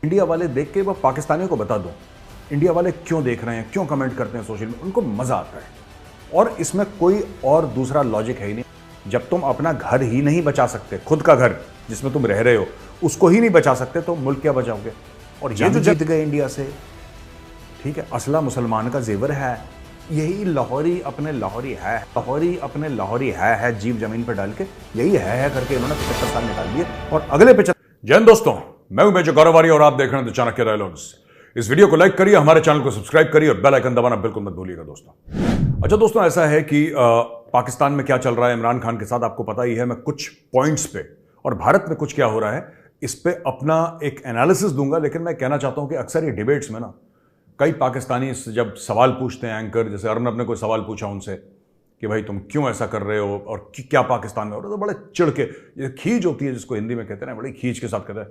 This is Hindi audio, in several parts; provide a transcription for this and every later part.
इंडिया वाले देख के वो पाकिस्तानियों को बता दो, इंडिया वाले क्यों देख रहे हैं, क्यों कमेंट करते हैं सोशल में, उनको मजा आता है। और इसमें कोई और दूसरा लॉजिक है ही नहीं। जब तुम अपना घर ही नहीं बचा सकते, खुद का घर जिसमें तुम रह रहे हो उसको ही नहीं बचा सकते, तो मुल्क क्या बचाओगे। और ये जो जीत गए इंडिया से, ठीक है, असला मुसलमान का जेवर है, यही लाहौरी अपने लाहौरी है, लाहौरी अपने लाहौरी है जीव जमीन पर डाल के यही है करके इन्होंने 75 साल निकाल दिए। और अगले 75। जय हिंद दोस्तों, मैं हूं मेजर गौरव और आप देख रहे हैं द चाणक्य डायलॉग्स। इस वीडियो को लाइक करिए, हमारे चैनल को सब्सक्राइब करिए और बेल आइकन दबाना बिल्कुल मत भूलिएगा दोस्तों। अच्छा दोस्तों, ऐसा है कि पाकिस्तान में क्या चल रहा है इमरान खान के साथ आपको पता ही है। मैं कुछ पॉइंट्स पे और भारत में कुछ क्या हो रहा है इस पे अपना एक एनालिसिस दूंगा। लेकिन मैं कहना चाहता हूं कि अक्सर ये डिबेट्स में ना कई पाकिस्तानी जब सवाल पूछते हैं, एंकर जैसे अर्नब ने कोई सवाल पूछा उनसे कि भाई तुम क्यों ऐसा कर रहे हो और क्या पाकिस्तान में हो रहा है, तो बड़े चिढ़ के, ये खींच होती है जिसको हिंदी में कहते हैं ना, बड़ी खींच के साथ कहते हैं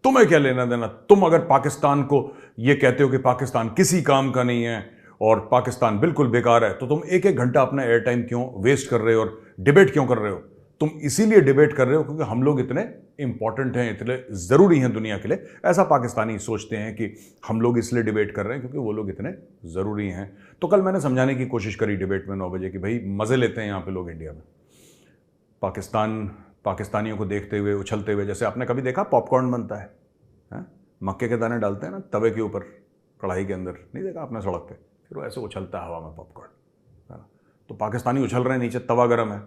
तुम्हें क्या लेना देना, तुम अगर पाकिस्तान को ये कहते हो कि पाकिस्तान किसी काम का नहीं है और पाकिस्तान बिल्कुल बेकार है, तो तुम एक एक घंटा अपना एयर टाइम क्यों वेस्ट कर रहे हो और डिबेट क्यों कर रहे हो। तुम इसीलिए डिबेट कर रहे हो क्योंकि हम लोग इतने इंपॉर्टेंट हैं, इतने ज़रूरी हैं दुनिया के लिए। ऐसा पाकिस्तानी सोचते हैं कि हम लोग इसलिए डिबेट कर रहे हैं क्योंकि वो लोग इतने ज़रूरी हैं। तो कल मैंने समझाने की कोशिश करी डिबेट में 9 बजे कि भाई मज़े लेते हैं यहाँ पे लोग इंडिया में, पाकिस्तानियों को देखते हुए, उछलते हुए। जैसे आपने कभी देखा पॉपकॉर्न बनता है, मक्के के दाने डालते हैं ना तवे के ऊपर, कढ़ाई के अंदर, नहीं देखा आपने सड़क पे, फिर वो ऐसे उछलता है हवा में पॉपकॉर्न, है ना। तो पाकिस्तानी उछल रहे हैं, नीचे तवा गर्म है।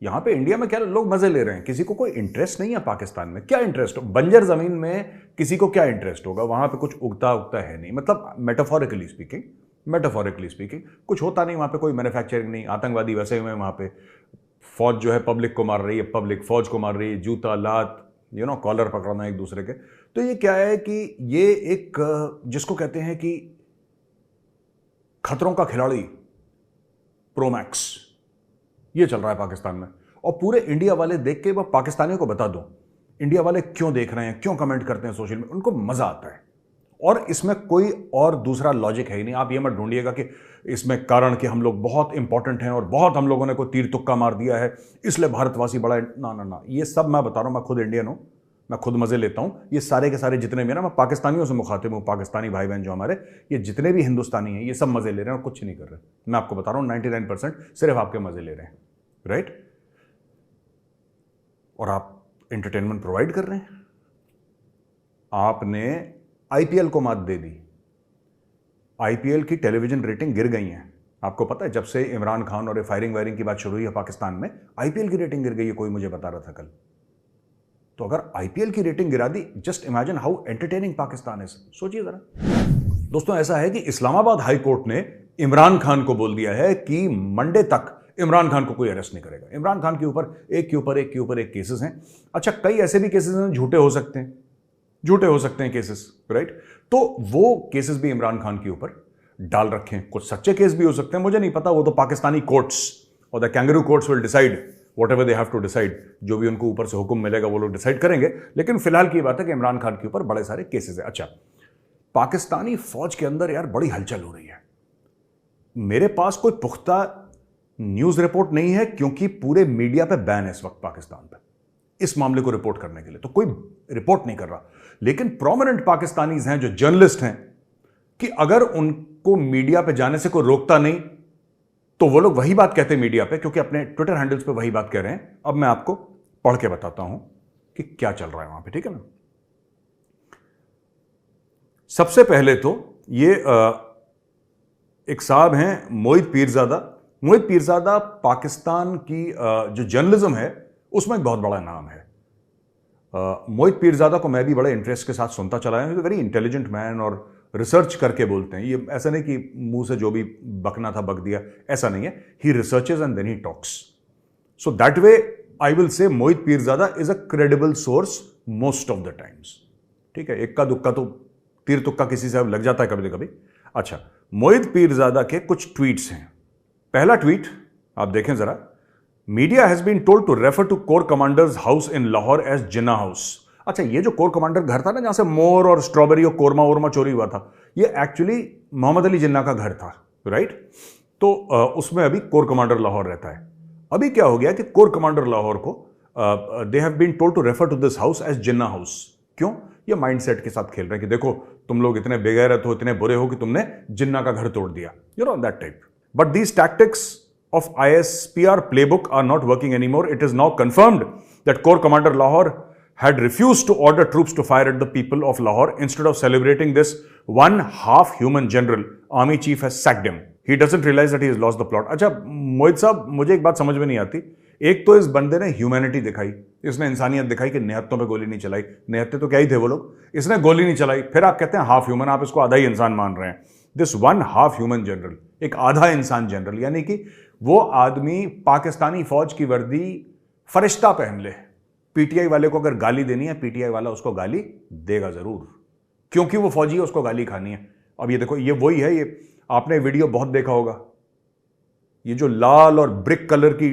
यहाँ पे इंडिया में क्या लोग मजे ले रहे हैं, किसी को कोई इंटरेस्ट नहीं है पाकिस्तान में। क्या इंटरेस्ट हो, बंजर जमीन में किसी को क्या इंटरेस्ट होगा, वहां पे कुछ उगता है नहीं, मतलब मेटाफोरिकली स्पीकिंग कुछ होता नहीं वहां पे, कोई मैन्युफैक्चरिंग नहीं। आतंकवादी वैसे हुए वहां पे, फौज जो है पब्लिक को मार रही है, पब्लिक फौज को मार रही है, जूता लात कॉलर पकड़ना एक दूसरे के। तो ये क्या है कि ये एक जिसको कहते हैं कि खतरों का खिलाड़ी प्रोमैक्स, ये चल रहा है पाकिस्तान में। और पूरे इंडिया वाले देख के वो पाकिस्तानियों को बता दो, इंडिया वाले क्यों देख रहे हैं, क्यों कमेंट करते हैं सोशल में, उनको मजा आता है। और इसमें कोई और दूसरा लॉजिक है ही नहीं। आप ये मत ढूंढिएगा कि इसमें कारण कि हम लोग बहुत इंपॉर्टेंट हैं और बहुत हम लोगों ने कोई तीर तुक्का मार दिया है इसलिए भारतवासी बड़ा है। ना, ये सब मैं बता रहा हूं, मैं खुद इंडियन हूं, मैं खुद मजे लेता हूं। ये सारे के सारे जितने भी ना, मैं पाकिस्तानियों से मुखातिब हूं, पाकिस्तानी भाई बहन जो हमारे, ये जितने भी हिंदुस्तानी हैं ये सब मजे ले रहे हैं और कुछ नहीं कर रहे। मैं आपको बता रहा हूं 99% सिर्फ आपके मजे ले रहे हैं, राइट। और आप एंटरटेनमेंट प्रोवाइड कर रहे हैं। आपने आईपीएल को मात दे दी, आईपीएल की टेलीविजन रेटिंग गिर गई है। आपको पता है जब से इमरान खान और फायरिंग वायरिंग की बात शुरू हुई है पाकिस्तान में, आईपीएल की रेटिंग गिर गई है, कोई मुझे बता रहा था कल। तो अगर आईपीएल की रेटिंग गिरा दी, just imagine how entertaining Pakistan is. सोचिए जरा दोस्तों, ऐसा है कि इस्लामाबाद हाई कोर्ट ने इमरान खान को बोल दिया है कि मंडे तक इमरान खान को कोई अरेस्ट नहीं करेगा। इमरान खान के ऊपर एक के ऊपर एक केसेस हैं। अच्छा, कई ऐसे भी केसेस हैं झूठे हो सकते हैं केसेस, राइट। तो वो केसेस भी इमरान खान के ऊपर डाल रखे हैं। कुछ सच्चे केस भी हो सकते हैं, मुझे नहीं पता, वो तो पाकिस्तानी कोर्ट्स और the kangaroo courts will decide whatever they have to decide. जो भी उनको ऊपर से हुक्म मिलेगा वो लोग डिसाइड करेंगे। लेकिन फिलहाल की बात है कि इमरान खान के ऊपर बड़े सारे केसेस है। अच्छा, पाकिस्तानी फौज के अंदर यार बड़ी हलचल हो रही है। मेरे पास कोई पुख्ता न्यूज रिपोर्ट नहीं है क्योंकि पूरे मीडिया पे बैन है इस वक्त पाकिस्तान पे इस मामले को रिपोर्ट करने के लिए, तो कोई रिपोर्ट नहीं कर रहा। लेकिन प्रोमिनेंट पाकिस्तानीज हैं जो जर्नलिस्ट हैं कि अगर उनको मीडिया पे जाने से कोई रोकता नहीं तो वो लोग वही बात कहते हैं मीडिया पे, क्योंकि अपने ट्विटर हैंडल्स पे वही बात कह रहे हैं। अब मैं आपको पढ़ के बताता हूं कि क्या चल रहा है वहां पे, ठीक है ना। सबसे पहले तो ये एक साहब हैं मोहित पीरजादा पाकिस्तान की जो जर्नलिज्म है उसमें एक बहुत बड़ा नाम है। मोहित पीरजादा को मैं भी बड़े इंटरेस्ट के साथ सुनता चला हूं। वेरी इंटेलिजेंट मैन और रिसर्च करके बोलते हैं। ये ऐसा नहीं कि मुंह से जो भी बकना था बक दिया, ऐसा नहीं है। He researches and then he talks. So that way I will say Mohit Pirzada is a credible source most of the times, ठीक है। इक्का दुक्का तो तीर तुक्का किसी से लग जाता है कभी कभी। अच्छा, मोहित पीरजादा के कुछ ट्वीट्स हैं। पहला ट्वीट आप देखें जरा। Media has been told to refer to core commanders house in Lahore as Jinnah house. अच्छा, ये जो कोर कमांडर घर था ना जहां से मोर और स्ट्रॉबेरी और कोरमा वोरमा चोरी हुआ था, ये एक्चुअली मोहम्मद अली जिन्ना का घर था, राइट। तो उसमें अभी कोर कमांडर लाहौर रहता है। अभी क्या हो गया कि कोर कमांडर लाहौर को they have been told to refer to this house as Jinnah house. क्यों? ये माइंडसेट के साथ खेल रहे हैं कि देखो तुम लोग इतने बेगैरत हो, इतने बुरे हो कि तुमने जिन्ना का घर तोड़ दिया, you know that type. But these tactics of ISPR playbook are not working anymore. It is now confirmed that Corps Commander Lahore had refused to order troops to fire at the people of Lahore. Instead of celebrating this, one half-human general, Army Chief, has sacked him. He doesn't realize that he has lost the plot. अच्छा मोहित साहब, मुझे एक बात समझ में नहीं आती. एक तो इस बंदे ने ह्यूमैनिटी दिखाई, इसने इंसानियत दिखाई कि निहत्तों पे गोली नहीं चलाई. निहत्ते तो क्या ही थे वो लोग, इसने गोली नहीं चलाई. फिर आप कहते हैं हाफ ह्यूमन, आप इसको आधा ही इंसान मान रहे हैं. This one half human general, एक आधा इंसान जनरल, यानी कि वो आदमी पाकिस्तानी फौज की वर्दी फरिश्ता पहन ले, पीटीआई वाले को अगर गाली देनी है, पीटीआई वाला उसको गाली देगा जरूर, क्योंकि वो फौजी है, उसको गाली खानी है. अब ये देखो, ये वही है, ये आपने वीडियो बहुत देखा होगा, ये जो लाल और ब्रिक कलर की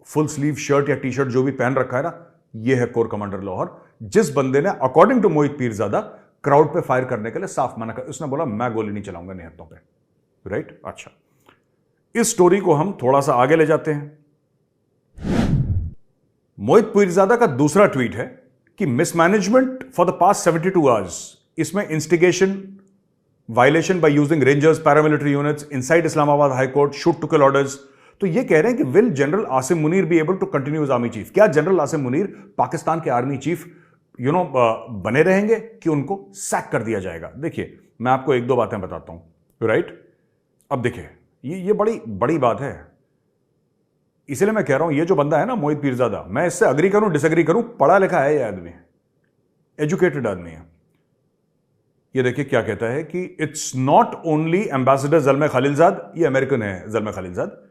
फुल स्लीव शर्ट या टी शर्ट जो भी पहन रखा है ना, ये है कोर कमांडर लाहौर, जिस बंदे ने according to Mohit Pirzada crowd पे फायर करने के लिए साफ मना कर, उसने बोला मैं गोली नहीं चलाऊंगा निहत्तों पे. राइट. अच्छा, इस स्टोरी को हम थोड़ा सा आगे ले जाते हैं. मोहित पीरजादा का दूसरा ट्वीट है कि mismanagement for the past 72 hours, इसमें instigation, violation by using rangers, paramilitary units inside Islamabad high court, shoot to kill orders. तो ये कह रहे हैं कि will general Asim Munir be able to continue as army chief. क्या जनरल आसिम मुनीर पाकिस्तान के आर्मी चीफ बने रहेंगे कि उनको सैक कर दिया जाएगा? देखिए, मैं आपको एक दो बातें बताता हूं. राइट. अब देखिए, ये बड़ी बड़ी बात है, इसलिए मैं कह रहा हूं, ये जो बंदा है ना मोहित पीरजादा, मैं इससे अग्री करूं डिसएग्री करूं, पढ़ा लिखा है ये आदमी, एजुकेटेड आदमी है. ये देखिए क्या कहता है कि it's not only ambassador Zalmay Khalilzad, ये अमेरिकन है ज़ल्मे Khalilzad,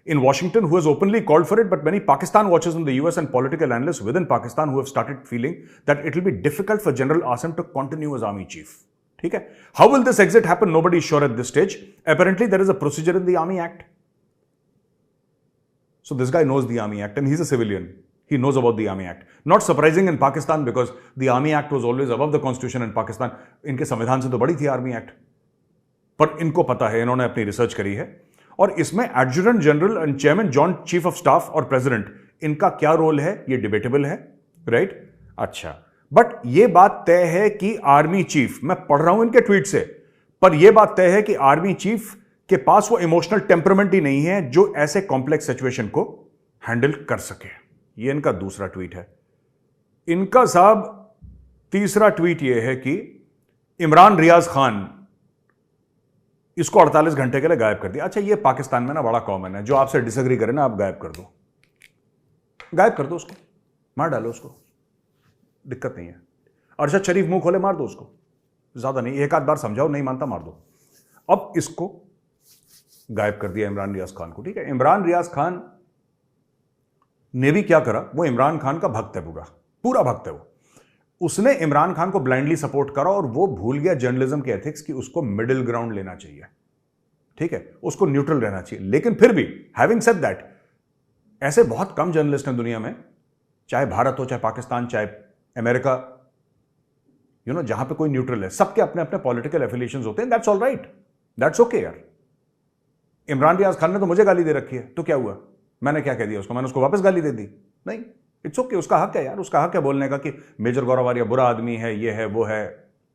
in Washington who has openly called for it, but many Pakistan watchers in the US and political analysts within Pakistan who have started feeling that it will be difficult for General Asim to continue as army chief. ठीक है. How will this exit happen? Nobody is sure at this stage. Apparently there is a procedure in the Army Act. So this guy knows the Army Act and he's a civilian. He knows about the Army Act. Not surprising in Pakistan because the Army Act was always above the constitution in Pakistan. इनके संविधान से तो बड़ी थी Army Act. पर इनको पता है, इन्होंने अपनी रिसर्च करी है, और इसमें adjutant general and chairman, joint chief of staff और प्रेसिडेंट, इनका क्या रोल है ये डिबेटेबल है. राइट. अच्छा, बट ये बात तय है कि आर्मी चीफ, मैं पढ़ रहा हूं इनके ट्वीट से, पर यह बात तय है कि आर्मी चीफ के पास वो इमोशनल टेम्परामेंट ही नहीं है जो ऐसे कॉम्प्लेक्स सिचुएशन को हैंडल कर सके. ये इनका दूसरा ट्वीट है. इनका साहब तीसरा ट्वीट यह है कि इमरान रियाज खान, इसको 48 घंटे के लिए गायब कर दिया. अच्छा, ये पाकिस्तान में ना बड़ा कॉमन है, जो आपसे डिसएग्री करे ना, आप गायब कर दो, गायब कर दो उसको, मार डालो उसको, दिक्कत नहीं है. अरशद शरीफ मुंह खोले, मार दो उसको, ज्यादा नहीं, एक आध बार समझाओ, नहीं मानता मार दो. अब इसको गायब कर दिया इमरान रियाज खान को. ठीक है. इमरान रियाज खान ने भी क्या करा, वो इमरान खान का भक्त है, पूरा भक्त है वो. उसने इमरान खान को ब्लाइंडली सपोर्ट करा और वो भूल गया जर्नलिज्म के एथिक्स की उसको मिडिल ग्राउंड लेना चाहिए. ठीक है, उसको न्यूट्रल रहना चाहिए. लेकिन फिर भी, हैविंग सेड दैट, ऐसे बहुत कम जर्नलिस्ट हैं दुनिया में, चाहे भारत हो, चाहे पाकिस्तान, चाहे अमेरिका, जहां पे कोई न्यूट्रल है. सबके अपने अपने पॉलिटिकल एफिलिएशंस होते हैं. That's all right, that's okay यार. इमरान रियाज खान ने तो मुझे गाली दे रखी है, तो क्या हुआ? मैंने क्या कह दिया उसको? मैंने उसको वापस गाली दे दी? नहीं, इट्स ओके, उसका हक है यार, उसका हक है बोलने का कि मेजर गौरव आर्या बुरा आदमी है, ये है, वो है,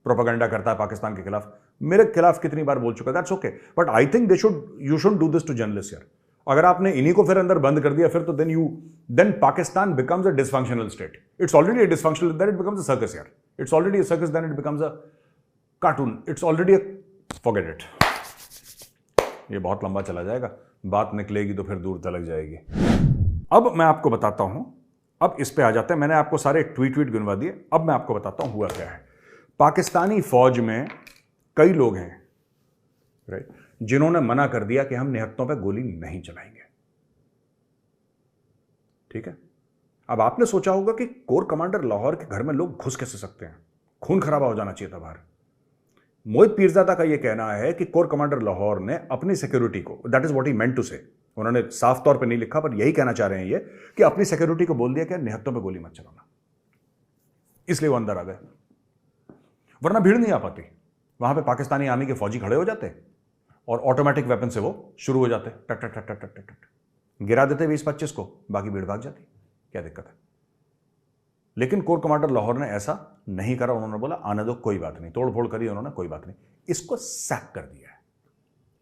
प्रोपेगेंडा करता है पाकिस्तान के खिलाफ. मेरे खिलाफ कितनी बार बोल चुका है, that's okay. But I think you should do this to journalist यार. अगर आपने इन्हीं को फिर अंदर बंद कर दिया, फिर तो then Pakistan becomes a dysfunctional state. It's already a dysfunctional, then it becomes a circus यार. It's already a circus, then it becomes a cartoon. It's already forget it. ये बहुत लंबा चला जाएगा, बात निकलेगी तो फिर दूर तलक जाएगी. अब मैं आपको बताता हूं, अब इस पे आ जाते हैं. मैंने आपको सारे ट्वीट गिनवा दिए. अब मैं आपको बताता हूं हुआ क्या है. पाकिस्तानी फौज में कई लोग हैं, राइट, जिन्होंने मना कर दिया कि हम निहत्तों पे गोली नहीं चलाएंगे. ठीक है. अब आपने सोचा होगा कि कोर कमांडर लाहौर के घर में लोग घुस कैसे सकते हैं, खून खराबा हो जाना चाहिए था बाहर. मोहित पीरजादा का यह कहना है कि कोर कमांडर लाहौर ने अपनी सिक्योरिटी को, that is what he meant to say, उन्होंने साफ तौर पे नहीं लिखा पर यही कहना चाह रहे हैं ये, कि अपनी सिक्योरिटी को बोल दिया कि निहत्तों पे गोली मत चलाना, इसलिए वो अंदर आ गए. वरना भीड़ नहीं आ पाती. वहां पे पाकिस्तानी आर्मी के फौजी खड़े हो जाते और ऑटोमेटिक वेपन से वो शुरू हो जाते, टक टक टक टक टक टक, गिरा देते 20-25 को, बाकी भीड़ भाग जाती. क्या दिक्कत है? लेकिन कोर कमांडर लाहौर ने ऐसा नहीं करा। उन्होंने बोला आने दो, कोई बात नहीं, तोड़फोड़ करी उन्होंने, कोई बात नहीं। इसको सैक कर दिया है,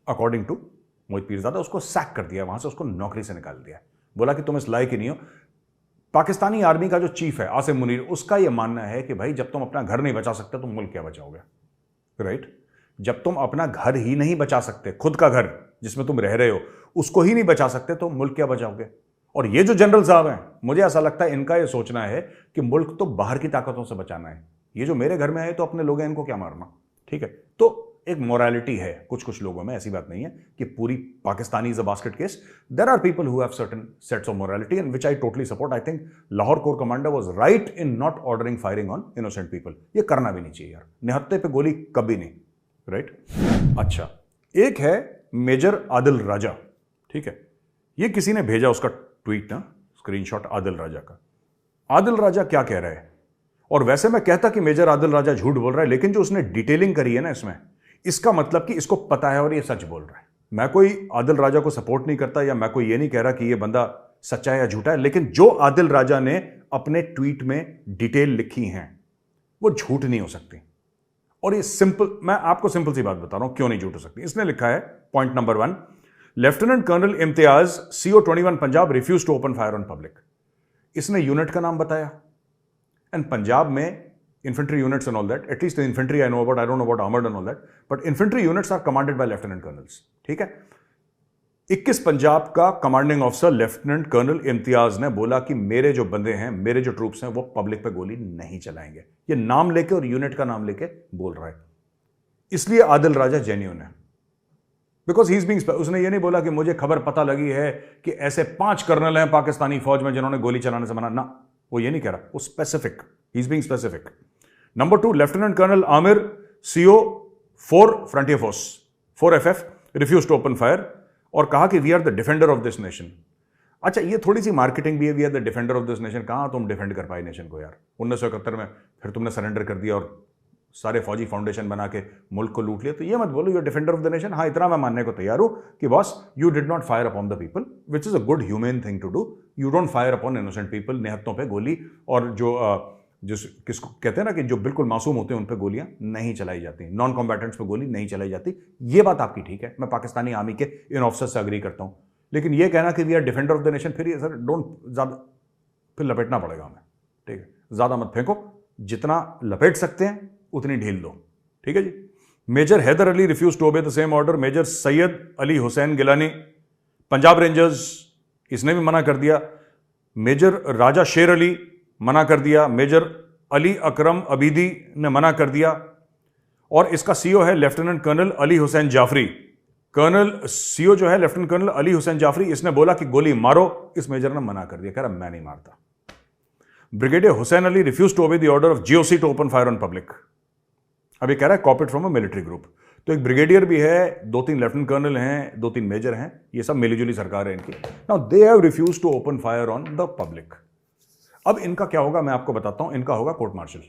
अकॉर्डिंग टू मोहित पीरजादा, उसको सैक कर दिया, वहां से उसको नौकरी से निकाल दिया। बोला कि तुम इस लायक ही नहीं हो। पाकिस्तानी आर्मी का जो चीफ है आसिम मुनीर, उसका यह मानना है कि भाई जब तुम अपना घर नहीं बचा सकते तुम मुल्क क्या बचाओगे, राइट? जब तुम अपना घर ही नहीं बचा सकते, खुद का घर जिसमें तुम रह रहे हो उसको ही नहीं बचा सकते तो मुल्क क्या बचाओगे? और ये जो जनरल साहब हैं, मुझे ऐसा लगता है इनका ये सोचना है कि मुल्क तो बाहर की ताकतों से बचाना है, ये जो मेरे घर में आए तो अपने लोग हैं, इनको क्या मारना, ठीक है? तो एक मोरालिटी है कुछ कुछ लोगों में, ऐसी बात नहीं है कि पूरी Pakistani is a basket case. There are people who have certain sets of morality and which I totally support. I think Lahore core commander was right in not ordering firing on innocent people. ये करना भी नहीं चाहिए यार, निहत्थे पे गोली कभी नहीं, राइट? अच्छा, एक है मेजर आदिल राजा, ठीक है? ये किसी ने भेजा उसका ट्वीट ना, स्क्रीनशॉट आदिल राजा का। आदिल राजा क्या कह रहा है? और वैसे मैं कहता कि मेजर आदिल राजा झूठ बोल रहा है, लेकिन जो उसने डिटेलिंग करी है ना इसमें, इसका मतलब कि इसको पता है और ये सच बोल रहा है। मैं कोई आदिल राजा को सपोर्ट नहीं करता या मैं कोई ये नहीं कह रहा कि ये बंदा सच्चा है या झूठा है, लेकिन जो आदिल राजा ने अपने ट्वीट में डिटेल लिखी हैं वो झूठ नहीं हो सकती। और ये सिंपल, मैं आपको सिंपल सी बात बता रहा हूं क्यों नहीं झूठ हो सकती। इसने लिखा है point number 1, lieutenant colonel Imtiaz CO-21 Punjab refuse to open fire on public. इसने यूनिट का नाम बताया, एंड पंजाब में infantry units and all that, at least the infantry I know about, I don't know about armored and all that, but infantry units are commanded by lieutenant colonels, ठीक है? 21 पंजाब का commanding officer lieutenant colonel Imtiaz ने बोला कि मेरे जो बंदे हैं, मेरे जो ट्रूप्स हैं, वो पब्लिक पे गोली नहीं चलाएंगे। ये नाम लेके और यूनिट का नाम लेके बोल रहा है, इसलिए आदिल राजा जेन्युइन है, बिकॉज ही इज बीइंग, उसने ये नहीं बोला कि मुझे खबर पता लगी है कि ऐसे 5 कर्नल हैं पाकिस्तानी फौज में जिन्होंने गोली चलाने से मना, ना, वो ये नहीं कह रहा, वो specific, he is being specific. Number 2, lieutenant colonel Amir CO-4 frontier force 4FF refuse to open fire और कहा कि we are the defender of this nation. अच्छा, ये थोड़ी सी मार्केटिंग भी है, we are the defender of this nation. कहां तुम डिफेंड कर पाए नेशन को यार? 1971 में फिर तुमने सरेंडर कर दिया और सारे फौजी फाउंडेशन बना के मुल्क को लूट लिया, तो ये मत बोलो you are defender of the nation. हाँ, इतना मैं मानने को तैयार हूं कि boss you did not fire upon the people, which is a good human thing to do. You don't fire upon innocent people, निहत्तों पे गोली, और जो किसको कहते हैं ना कि जो बिल्कुल मासूम होते हैं उन पे गोलियां नहीं चलाई जाती, नॉन कॉम्बैटेंट्स पे गोली नहीं चलाई जाती। ये बात आपकी ठीक है, मैं पाकिस्तानी आर्मी के इन ऑफिसर से अग्री करता हूं, लेकिन ये कहना कि we are defender of the nation, फिर ये सर डोंट, ज्यादा फिर लपेटना पड़ेगा हमें, ठीक है? ज्यादा मत फेंको, जितना लपेट सकते हैं उतनी ढील दो, ठीक है जी। Major Haider Ali refuse to obey the same order. Major Syed Ali Hussain Gilani Punjab rangers, इसने भी मना कर दिया। मेजर राजा शेर अली मना कर दिया। मेजर अली अकरम अबीदी ने मना कर दिया। और इसका CO है lieutenant colonel Ali Hussain Jafri. Colonel CO जो है लेफ्टिनेंट कर्नल अली हुसैन जाफरी, इसने बोला कि गोली मारो, इस मेजर ने मना कर दिया, कह रहा मैं नहीं मारता। Brigadier Hussain Ali refuse to obey the order of GOC to open fire on public. अभी कह रहा है corporate from a military group. तो एक ब्रिगेडियर भी है, 2-3 लेफ्टिनेंट कर्नल हैं, 2-3 मेजर हैं, ये सब मिलीजुली सरकार है इनकी। Now they have refuse to open fire on the public. अब इनका क्या होगा मैं आपको बताता हूं, इनका होगा कोर्ट मार्शल,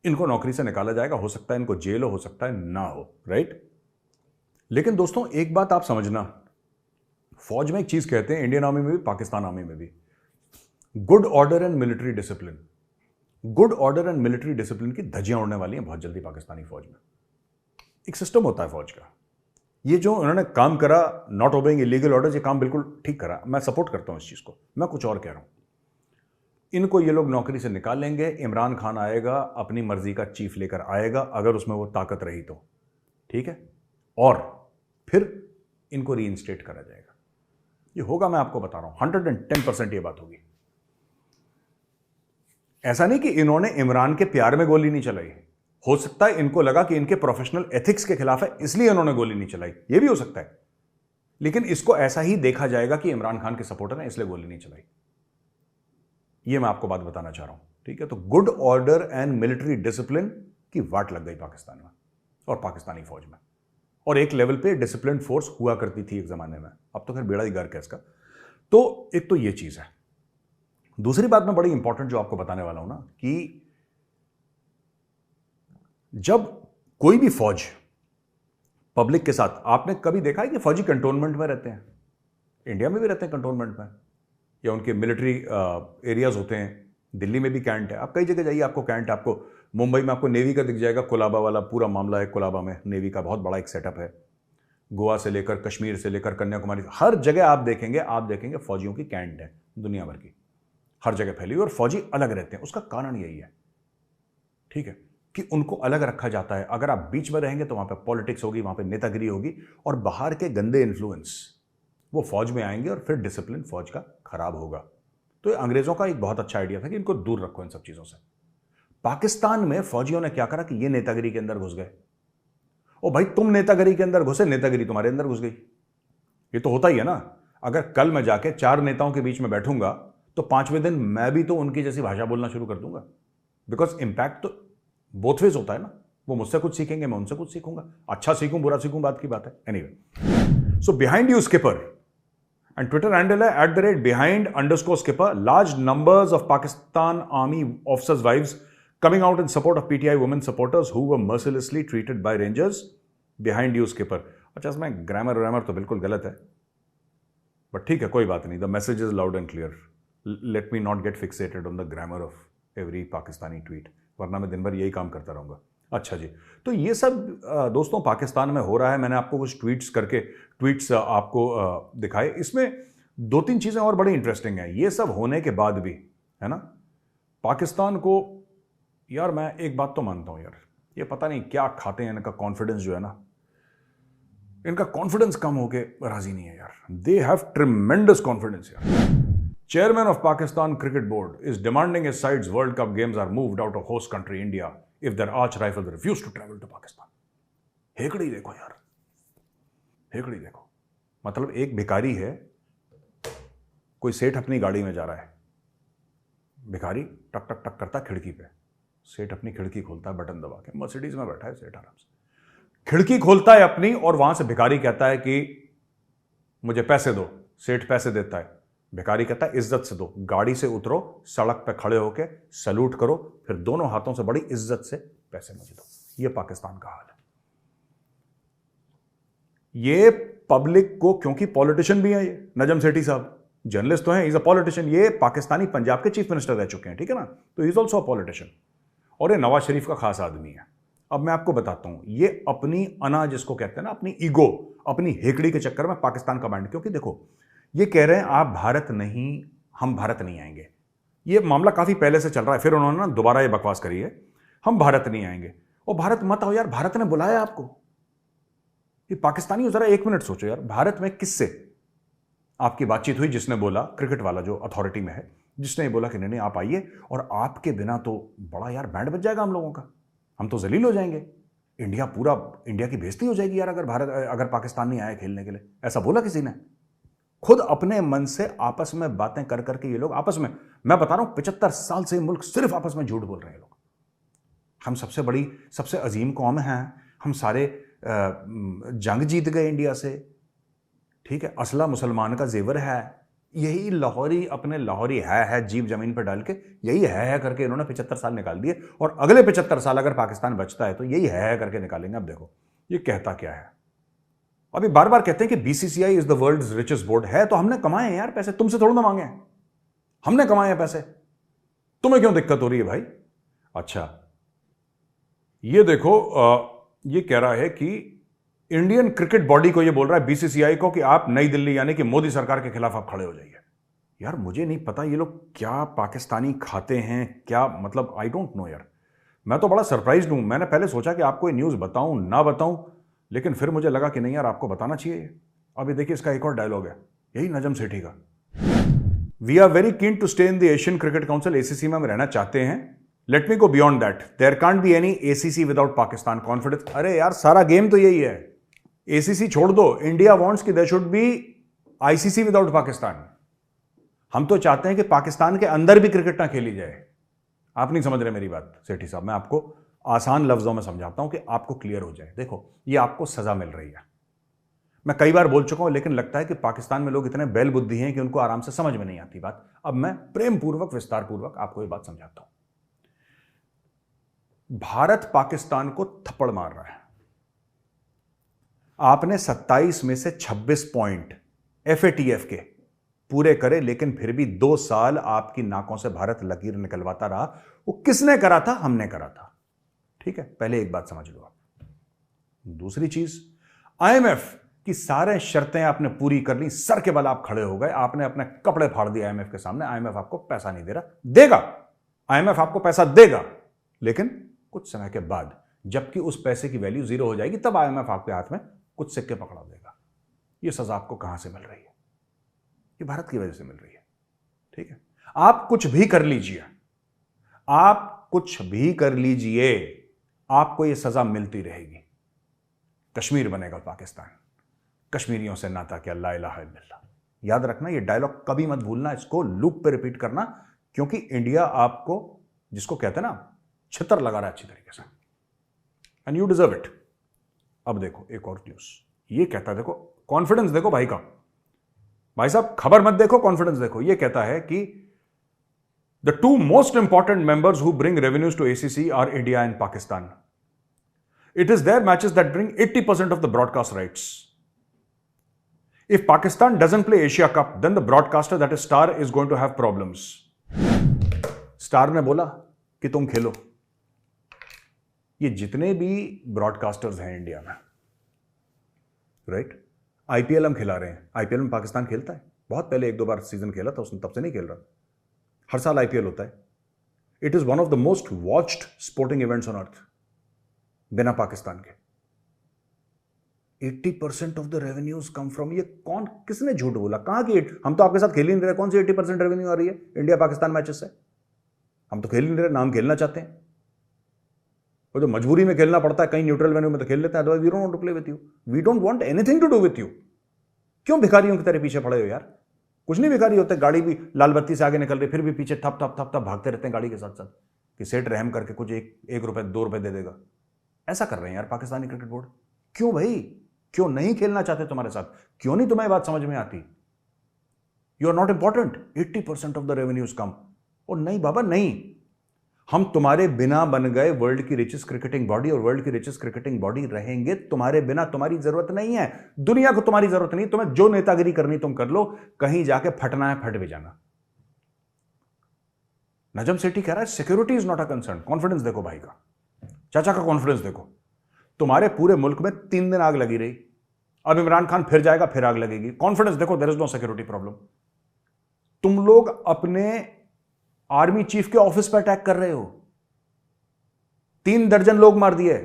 इनको नौकरी से निकाला जाएगा, हो सकता है इनको जेल हो सकता है ना हो, राइट? लेकिन दोस्तों एक बात आप समझना, फौज में एक चीज कहते हैं, इंडियन आर्मी में भी पाकिस्तान आर्मी में भी, good order and military discipline. Good order and military discipline की धज्जियां उड़ने वाली हैं बहुत जल्दी पाकिस्तानी फौज में। एक सिस्टम होता है फौज का, ये जो उन्होंने काम करा, नॉट ओबेइंग इलीगल ऑर्डर्स, ये काम बिल्कुल ठीक करा, मैं सपोर्ट करता हूं इस चीज को। मैं कुछ और कह रहा हूं, इनको ये लोग नौकरी से निकाल लेंगे, इमरान खान आएगा, अपनी मर्जी का चीफ लेकर आएगा, अगर उसमें वो ताकत रही तो, ठीक है? और फिर इनको रीइंस्टेट करा जाएगा। ये होगा, मैं आपको बता रहा हूं, 110% ये बात होगी। ऐसा नहीं कि इन्होंने इमरान के प्यार में गोली नहीं चलाई, हो सकता है इनको लगा कि इनके प्रोफेशनल एथिक्स के खिलाफ है इसलिए इन्होंने गोली नहीं चलाई, ये भी हो सकता है। लेकिन इसको ऐसा ही देखा जाएगा कि इमरान खान के सपोर्टर हैं इसलिए गोली नहीं चलाई। ये मैं आपको बात बताना चाह रहा हूं, ठीक है? तो good order and military discipline की वाट लग गई पाकिस्तान में और पाकिस्तानी फौज में। और एक लेवल पे डिसिप्लिन फोर्स हुआ करती थी एक जमाने में, अब तो खैर बेड़ा ही गर्क है इसका। तो एक तो ये चीज है। दूसरी बात मैं बड़ी इंपॉर्टेंट जो आपको बताने वाला हूं ना, कि जब कोई भी फौज पब्लिक के साथ, आपने कभी देखा है कि फौजी कंटोनमेंट में रहते हैं? इंडिया में भी रहते हैं कंटोनमेंट में, या उनके मिलिट्री एरियाज होते हैं, दिल्ली में भी कैंट है, आप कई जगह जाइए आपको कैंट, आपको मुंबई में आपको नेवी का दिख जाएगा, कोलाबा वाला पूरा मामला है, कोलाबा में नेवी का बहुत बड़ा एक सेटअप है। गोवा से लेकर कश्मीर से लेकर कन्याकुमारी, हर जगह आप देखेंगे फौजियों की कैंट है, दुनिया भर की हर जगह फैली हुई, और फौजी अलग रहते हैं। उसका कारण यही है, ठीक है, कि उनको अलग रखा जाता है। अगर आप बीच में रहेंगे तो वहां पे पॉलिटिक्स होगी, वहां पे नेतागिरी होगी, और बाहर के गंदे इन्फ्लुएंस वो फौज में आएंगे और फिर डिसिप्लिन फौज का खराब होगा। तो ये अंग्रेजों का एक बहुत अच्छा आइडिया था कि इनको दूर रखो इन सब चीजों से। पाकिस्तान में फौजियों ने क्या करा कि ये नेतागिरी के अंदर घुस गए। ओ भाई, तुम नेतागिरी के अंदर घुसे, नेतागिरी तुम्हारे अंदर घुस गई। ये तो होता ही है ना। अगर कल मैं जाके 4 नेताओं के बीच में बैठूंगा तो 5वें दिन मैं भी तो उनकी जैसी भाषा बोलना शुरू कर दूंगा, बिकॉज इंपैक्ट तो बोथ वेज होता है ना। वो मुझसे कुछ सीखेंगे, मैं उनसे कुछ सीखूंगा, अच्छा सीखूं बुरा सीखूं बात की बात है। Anyway, so behind you skipper, and Twitter handle है @behind_skipper. Large numbers of Pakistan Army officers' wives coming out in support of PTI women supporters who were mercilessly treated by Rangers. Behind you skipper. अच्छा, इसमें ग्रामर तो बिल्कुल गलत है, बट ठीक है, कोई बात नहीं। The message is loud and clear. Let me not gate fixated on the grammar of every Pakistani tweet, वरना मैं दिन भर यही काम करता रहूंगा। अच्छा जी, तो ये सब दोस्तों पाकिस्तान में हो रहा है। मैंने आपको कुछ ट्वीट्स आपको दिखाए। इसमें 2-3 चीज़ें और बड़ी इंटरेस्टिंग हैं। ये सब होने के बाद भी, है ना, पाकिस्तान को, यार मैं एक बात तो मानता हूं यार, ये पता नहीं क्या खाते हैं, इनका कॉन्फिडेंस जो है ना, इनका कॉन्फिडेंस कम होके राजी नहीं है यार। दे हैव ट्रिमेंडस कॉन्फिडेंस यार। Chairman of Pakistan cricket board is demanding his sides world cup games are moved out of host country India if their arch rivals refuse to travel to Pakistan. हेकड़ी देखो यार, हेकड़ी देखो। मतलब एक भिखारी है, कोई सेठ अपनी गाड़ी में जा रहा है, भिखारी टक टक टक करता खिड़की पे, सेठ अपनी खिड़की खोलता है बटन दबा के, मर्सिडीज में बैठा है सेठ आराम से, खिड़की खोलता है अपनी, और वहां से भिखारी कहता है कि मुझे पैसे दो। सेठ पैसे देता है, भिखारी कहता है इज्जत से दो, गाड़ी से उतरो, सड़क पे खड़े होके सैल्यूट करो, फिर दोनों हाथों से बड़ी इज्जत से पैसे मुझे दो। ये पाकिस्तान का हाल है। ये पब्लिक को, क्योंकि पॉलिटिशियन भी है ये नजम सेठी साहब, जर्नलिस्ट तो हैं, इज अ पॉलिटिशियन। ये पाकिस्तानी पंजाब के चीफ मिनिस्टर रह चुके हैं, ठीक है ना, तो इज ऑल्सो अ पॉलिटिशियन, और ये नवाज शरीफ का खास आदमी है। अब मैं आपको बताता हूं, ये अपनी अना जिसको कहते हैं ना, अपनी ईगो, अपनी हेकड़ी के चक्कर में पाकिस्तान का बैंड, क्योंकि देखो ये कह रहे हैं आप भारत नहीं, हम भारत नहीं आएंगे। ये मामला काफी पहले से चल रहा है, फिर उन्होंने ना दोबारा ये बकवास करी है, हम भारत नहीं आएंगे। और भारत मत आओ यार, भारत ने बुलाया आपको। ये पाकिस्तानी हो, जरा 1 मिनट सोचो यार, भारत में किससे आपकी बातचीत हुई जिसने बोला, क्रिकेट वाला जो अथॉरिटी में है, जिसने ये बोला कि नहीं आप आइए, और आपके बिना तो बड़ा यार बैंड बज जाएगा हम लोगों का, हम तो जलील हो जाएंगे, इंडिया की बेइज्जती हो जाएगी यार अगर पाकिस्तान नहीं आया खेलने के लिए। ऐसा बोला किसी ने? खुद अपने मन से आपस में बातें कर करके ये लोग आपस में, मैं बता रहा हूं 75 साल से मुल्क सिर्फ आपस में झूठ बोल रहे हैं लोग। हम सबसे बड़ी, सबसे अजीम कौम हैं, हम सारे जंग जीत गए इंडिया से, ठीक है, असला मुसलमान का जेवर है, यही लाहौरी अपने लाहौरी है जीप जमीन पर डाल के, यही है करके इन्होंने 75 साल निकाल दिए, और अगले 75 साल अगर पाकिस्तान बचता है तो यही है करके निकालेंगे। अब देखो ये कहता क्या है, अभी बार बार कहते हैं कि BCCI is the world's richest board. है तो हमने कमाए हैं यार पैसे, तुमसे थोड़ा ना मांगे हैं, हमने कमाए हैं पैसे, तुम्हें क्यों दिक्कत हो रही है भाई? अच्छा, ये देखो, ये कह रहा है कि इंडियन क्रिकेट बॉडी को ये बोल रहा है, बीसीसीआई को, कि आप नई दिल्ली यानी कि मोदी सरकार के खिलाफ आप खड़े हो जाइए। यार मुझे नहीं पता ये लोग क्या पाकिस्तानी खाते हैं, क्या मतलब, आई डोंट नो यार। मैं तो बड़ा सरप्राइज्ड हूं। मैंने पहले सोचा कि आपको ये न्यूज़ बताऊं ना बताऊं, लेकिन फिर मुझे लगा कि नहीं यार आपको बताना चाहिए। अभी देखिए इसका एक और डायलॉग है, यही नजम सेठी का। We are very keen to stay in the Asian cricket council, ACC में हम रहना चाहते हैं। Let me go beyond that, there can't be any ACC without Pakistan confidence. अरे यार सारा गेम तो यही है, एसीसी छोड़ दो, इंडिया वांट्स कि there should be ICC without Pakistan. हम तो चाहते हैं कि पाकिस्तान के अंदर भी क्रिकेट ना खेली जाए। आप नहीं समझ रहे मेरी बात सेठी साहब, मैं आपको आसान लफ्जों में समझाता हूं कि आपको क्लियर हो जाए। देखो ये आपको सजा मिल रही है, मैं कई बार बोल चुका हूं, लेकिन लगता है कि पाकिस्तान में लोग इतने बैल बुद्धि हैं कि उनको आराम से समझ में नहीं आती बात। अब मैं प्रेम पूर्वक, विस्तार पूर्वक आपको ये बात समझाता हूं। भारत पाकिस्तान को थप्पड़ मार रहा है। आपने 27 में से 26 पॉइंट एफएटीएफ के पूरे करे, लेकिन फिर भी 2 साल आपकी नाकों से भारत लकीर निकलवाता रहा। वो किसने करा था? हमने करा था। ठीक है, पहले एक बात समझ लो आप। दूसरी चीज, आईएमएफ की सारे शर्तें आपने पूरी कर ली, सर के बल आप खड़े हो गए, आपने अपने कपड़े फाड़ दिए आईएमएफ के सामने। आईएमएफ आपको पैसा नहीं दे रहा, देगा, आईएमएफ आपको पैसा देगा, लेकिन कुछ समय के बाद, जबकि उस पैसे की वैल्यू 0 हो जाएगी, तब आईएमएफ आपके हाथ में कुछ सिक्के पकड़ा देगा। यह सजा आपको कहां से मिल रही है? ये भारत की वजह से मिल रही है। ठीक है, आप कुछ भी कर लीजिए, आप कुछ भी कर लीजिए, आपको यह सजा मिलती रहेगी। कश्मीर बनेगा पाकिस्तान, कश्मीरियों से नाता क्या, ला इलाहा इल्लल्लाह। याद रखना, ये डायलॉग कभी मत भूलना, इसको लूप पे रिपीट करना, क्योंकि इंडिया आपको, जिसको कहते हैं ना, छितर लगा रहा है अच्छी तरीके से, एंड यू डिजर्व इट। अब देखो एक और न्यूज, ये कहता है, देखो कॉन्फिडेंस देखो भाई का, भाई साहब खबर मत देखो, कॉन्फिडेंस देखो। ये कहता है कि the 2 most important members who bring revenues to ACC are India and Pakistan. It is their matches that bring 80% of the broadcast rights. If Pakistan doesn't play Asia Cup, then the broadcaster, that is Star, is going to have problems. Star ने बोला कि तुम खेलो। ये जितने भी ब्रॉडकास्टर्स हैं इंडिया में, राइट, आईपीएल हम खिला रहे हैं। आईपीएल में पाकिस्तान खेलता है, बहुत पहले 1-2 बार सीजन खेला था उसने, तब से नहीं खेल रहा। हर साल आईपीएल होता है। It is one of the most watched sporting events on earth. बिना पाकिस्तान के 80% of the revenues come from, ये कौन, किसने झूठ बोला? कहां की, हम तो आपके साथ खेल ही नहीं रहे, कौन सी 80% रेवेन्यू आ रही है इंडिया पाकिस्तान मैचेस से? हम तो खेल ही नहीं रहे, नाम खेलना चाहते हैं, और जो मजबूरी में खेलना पड़ता है, कहीं न्यूट्रल वेन्यू में तो खेल लेते हैं, otherwise we don't want to play with you, we don't want anything to do with you. क्यों भिखारियों की तरह पीछे पड़े हो यार? कुछ नहीं भिखारी होते, गाड़ी भी लाल बत्ती से आगे निकल रही, फिर भी पीछे थप थप थप थप भागते रहते हैं गाड़ी के साथ साथ, कि सेठ रहम करके कुछ 1 रुपए 2 रुपए दे देगा। ऐसा कर रहे हैं यार पाकिस्तानी क्रिकेट बोर्ड। क्यों भाई, क्यों नहीं खेलना चाहते तुम्हारे साथ? क्यों नहीं तुम्हें बात समझ में आती? You are not important, 80% of the revenues come. और नहीं बाबा नहीं, हम तुम्हारे बिना बन गए वर्ल्ड की रिचेस्ट क्रिकेटिंग बॉडी, और वर्ल्ड की रिचेस्ट क्रिकेटिंग बॉडी रहेंगे तुम्हारे बिना। तुम्हारी जरूरत नहीं है, दुनिया को तुम्हारी जरूरत नहीं, तुम्हें जो नेतागिरी करनी तुम कर लो, कहीं जाके फटना है फट भी जाना। नजम सेठी कह रहा है security is not a concern. Confidence देखो भाई का, चाचा का कॉन्फिडेंस देखो। तुम्हारे पूरे मुल्क में 3 दिन आग लगी रही, अब इमरान खान फिर जाएगा, फिर आग लगेगी। कॉन्फिडेंस देखो, there is no security problem. तुम लोग अपने आर्मी चीफ के ऑफिस पर अटैक कर रहे हो, 3 दर्जन लोग मार दिए।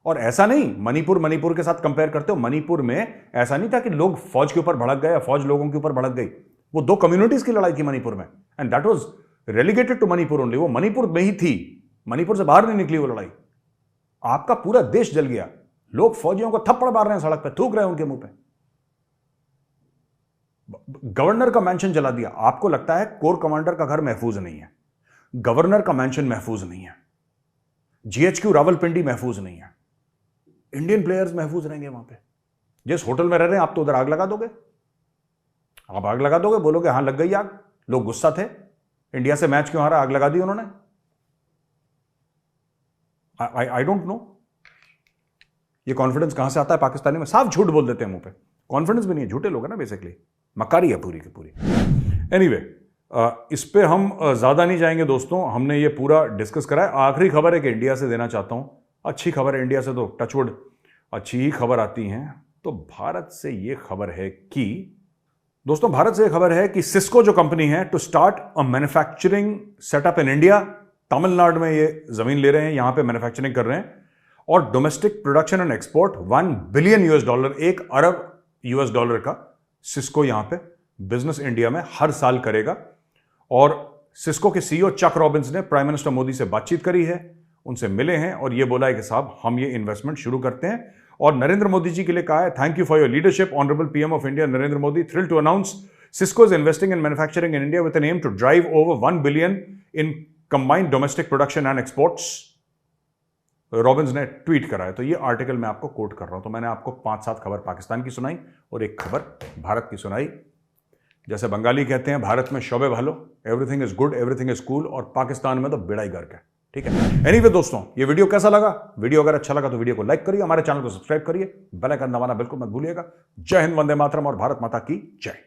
और ऐसा नहीं, मणिपुर के साथ कंपेयर करते हो, मणिपुर में ऐसा नहीं था कि लोग फौज के ऊपर भड़क गए या फौज लोगों के ऊपर भड़क गई। वो 2 कम्युनिटीज की लड़ाई थी मणिपुर में, and that was relegated to Manipur only. वो मणिपुर में ही थी, मणिपुर से बाहर नहीं निकली वो लड़ाई। आपका पूरा देश जल गया, लोग फौजियों को थप्पड़ मार रहे हैं, सड़क पे थूक रहे हैं उनके मुंह पे। गवर्नर का मैंशन जला दिया। आपको लगता है कोर कमांडर का घर महफूज नहीं है, गवर्नर का मैंशन महफूज नहीं है, जीएचक्यू रावलपिंडी महफूज नहीं है, इंडियन प्लेयर्स महफूज रहेंगे वहां पे। जिस होटल में रह रहे हैं आप, तो उधर आग लगा दोगे, आप आग लगा दोगे, बोलोगे हां लग गई आग, लोग गुस्सा थे, इंडिया से मैच क्यों हारा, आग लगा दी उन्होंने। आई डोंट नो ये कॉन्फिडेंस कहां से आता है पाकिस्तानी में। साफ झूठ बोल देते हैं मुंह पे, कॉन्फिडेंस भी नहीं है, झूठे लोग हैं ना बेसिकली, मक्कारी है पूरी की पूरी। एनीवे, इस पे हम ज्यादा नहीं जाएंगे दोस्तों, हमने ये पूरा डिस्कस करा है। आखिरी खबर है कि इंडिया से देना चाहता हूं, अच्छी खबर है इंडिया से, तो टचवुड अच्छी ही खबर आती हैं। तो भारत से ये खबर है कि दोस्तों, भारत से ये खबर है कि सिस्को जो कंपनी है, to start a manufacturing setup in India. Tamil Nadu में ये जमीन ले रहे हैं, यहां पे मैन्युफैक्चरिंग कर रहे हैं, और domestic production and export $1 billion, $1 अरब का सिस्को यहां पे बिजनेस इंडिया में हर साल करेगा। और सिस्को के सीईओ चक रॉबिन्स ने प्राइम मिनिस्टर मोदी से बातचीत करी है, उनसे मिले हैं और ये बोला है कि साहब हम ये इन्वेस्टमेंट शुरू करते हैं। और नरेंद्र मोदी जी के लिए कहा है, thank you for your leadership honourable PM of India Narendra Modi, thrilled to announce Cisco is investing in manufacturing in India with an aim to drive over $1 billion in combined domestic production and exports. Robbins ने ट्वीट करा है, तो ये आर्टिकल मैं आपको कोट कर रहा हूं। तो मैंने आपको 5-7 खबर पाकिस्तान की सुनाई और एक खबर भारत की सुनाई। जैसे बंगाली कहते हैं, भारत में शोबे भालो, everything is good, everything is cool, और पाकिस्तान में तो बेड़ा ही गर्क है। ठीक है, एनीवे दोस्तों, ये वीडियो कैसा लगा? वीडियो अगर अच्छा लगा तो वीडियो को लाइक करिए, हमारे चैनल को सब्सक्राइब करिए, बेल आइकन दबाना बिल्कुल मत भूलिएगा। जय हिंद, वंदे मातरम और भारत माता की जय।